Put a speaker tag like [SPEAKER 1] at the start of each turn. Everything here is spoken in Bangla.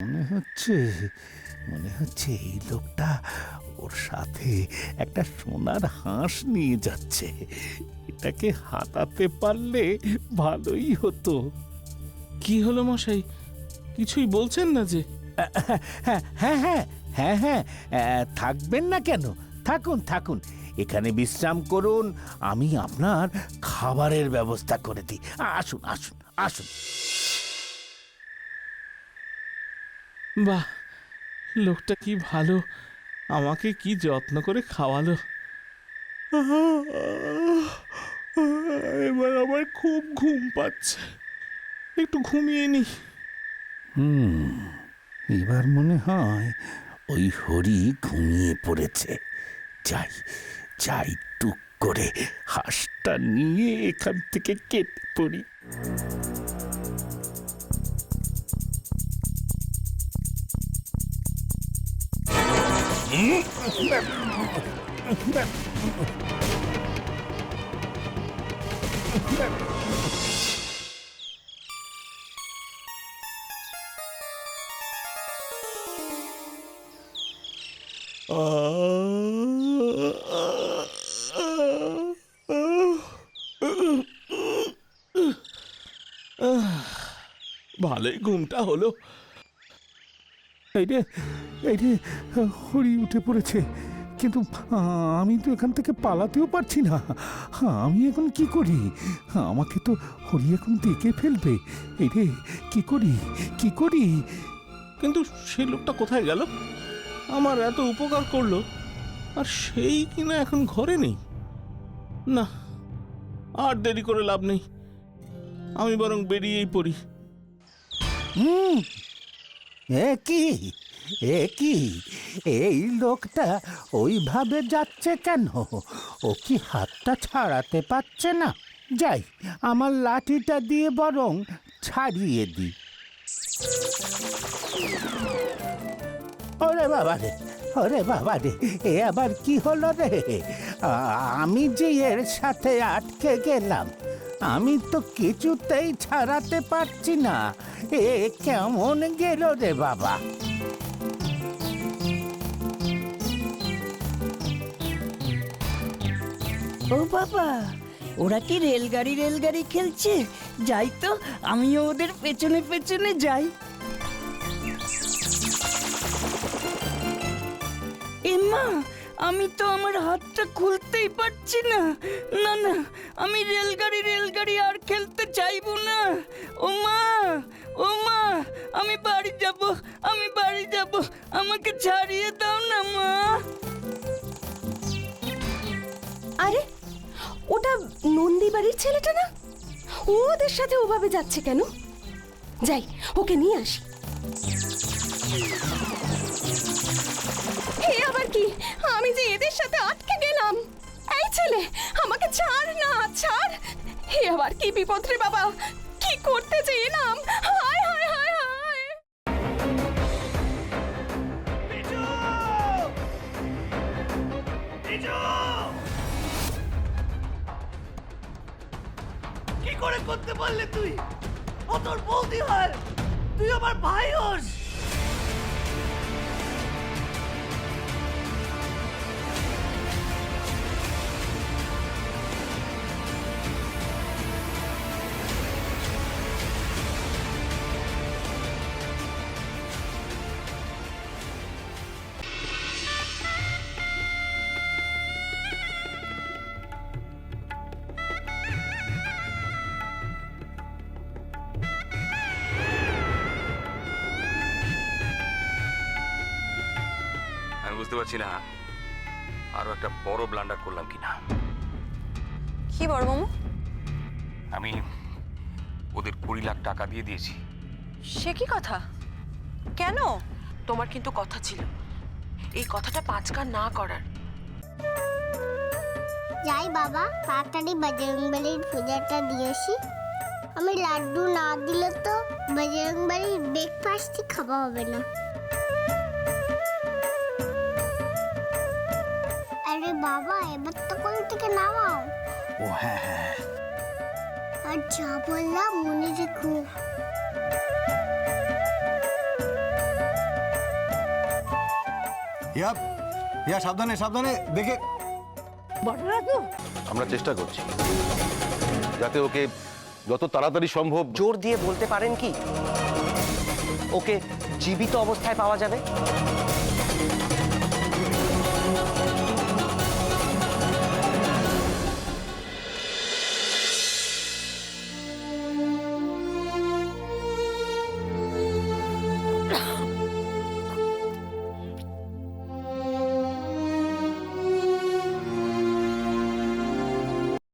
[SPEAKER 1] মনে হচ্ছে মনে হচ্ছে এই লোকটা ওর সাথে একটা সোনার হাঁস নিয়ে যাচ্ছে। এটাকে হাতাতে পারলে ভালোই হতো।
[SPEAKER 2] কি হলো মশাই, কিছুই বলছেন না যে?
[SPEAKER 1] হ্যাঁ হ্যাঁ হ্যাঁ হ্যাঁ হ্যাঁ, থাকবেন না কেন? থাকুন থাকুন, এখানে বিশ্রাম করুন। আমি আপনার খাবারের ব্যবস্থা করে দিই। আসুন আসুন আসুন।
[SPEAKER 2] বাহ, লোকটা কি ভালো, আমাকে কি যত্ন করে খাওয়ালো। এবার আমার খুব ঘুম পাচ্ছে, একটু ঘুমিয়ে নি।
[SPEAKER 1] এবার মনে হয় ওই হরি ঘুমিয়ে পড়েছে। যাই যাই, টুক করে হাঁসটা নিয়ে এখান থেকে কেটে পড়ি।
[SPEAKER 2] ভালোই ঘুমটা হলো।
[SPEAKER 1] এই রে এই রে, হরি উঠে পড়েছে, কিন্তু আমি তো এখান থেকে পালাতেও পারছি না। আমি এখন কি করি? আমাকে তো হরি এখন দেখে ফেলবে। এই রে, কি করি কি করি?
[SPEAKER 2] কিন্তু সেই লোকটা কোথায় গেল? আমার এত উপকার করলো, আর সেই কিনা এখন ঘরে নেই। না, আর দেরি করে লাভ নেই, আমি বরং বেরিয়েই পড়ি।
[SPEAKER 1] হুম, এ কি এ কি, এই লোকটা ওইভাবে যাচ্ছে কেন? ও কি হাতটা ছাড়াতে পারছে না? যাই, আমার লাঠিটা দিয়ে বরং ছাড়িয়ে দিই। ওরে বাবা রে, ওরে বাবা রে, এ আবার কি হলো রে? আমি যে এর সাথে আটকে গেলাম, আমি তো কিছুতেই ছাড়াতে পারছি না। এ কেমন গেল রে বাবা?
[SPEAKER 3] ও বাবা, ওরা কি রেলগাড়ি রেলগাড়ি খেলছে? যাই তো, আমিও ওদের পেছনে পেছনে যাই। এম্মা, আমি তো আমার হাতটা খুলতেই পারছি না। না না, আমি রেলগাড়ি রেলগাড়ি আর খেলতে চাইবো না। ও মা, ও মা, আমি বাড়ি যাব, আমি বাড়ি যাব, আমাকে ছাড়িয়ে দাও না মা।
[SPEAKER 4] আরে, ওটা নন্দী বাড়ির ছেলেটা না? ও ওদের সাথে ওভাবে যাচ্ছে কেন? যাই, ওকে নিয়ে আসি। এ আবার কি? আমি যে এদের সাথে আটকে গেলাম। এই ছেলে, আমাকে ছাড় না, ছাড়। হে আবার কি বিপদ রে বাবা, কি করতে চেয়েলাম? হায় হায় হায় হায়।
[SPEAKER 5] কি করে করতে পারলে তুই? ও তোর বৌদি হয়, তুই আমার ভাই হোস।
[SPEAKER 6] আমি বুঝতে পারছি না আরো একটা বড় ব্লান্ডার করলাম কিনা।
[SPEAKER 7] কি বড় মামু?
[SPEAKER 6] আমি ওদের 20 লাখ টাকা দিয়ে দিয়েছি।
[SPEAKER 7] সে কি কথা? কেন? তোমার কিন্তু কথা ছিল এই কথাটা 5 কান না করার।
[SPEAKER 8] যাই বাবা, তাড়াতাড়ি বজরংবলীর পূজাটা দিয়েছি। আমি লাড্ডু না দিলে তো বজরংবলীর ব্রেকফাস্টই খাওয়া হবে না। আরে বাবা, এবার তো কোল থেকে নামাও।
[SPEAKER 1] ও হ্যাঁ হ্যাঁ,
[SPEAKER 8] আর যা বললাম মনে রেখো।
[SPEAKER 9] ইয়া ইয়া সাবধানে সাবধানে দেখে।
[SPEAKER 10] আমরা চেষ্টা করছি যাতে ওকে যত তাড়াতাড়ি সম্ভব।
[SPEAKER 11] জোর দিয়ে বলতে পারেন কি ওকে জীবিত অবস্থায় পাওয়া যাবে?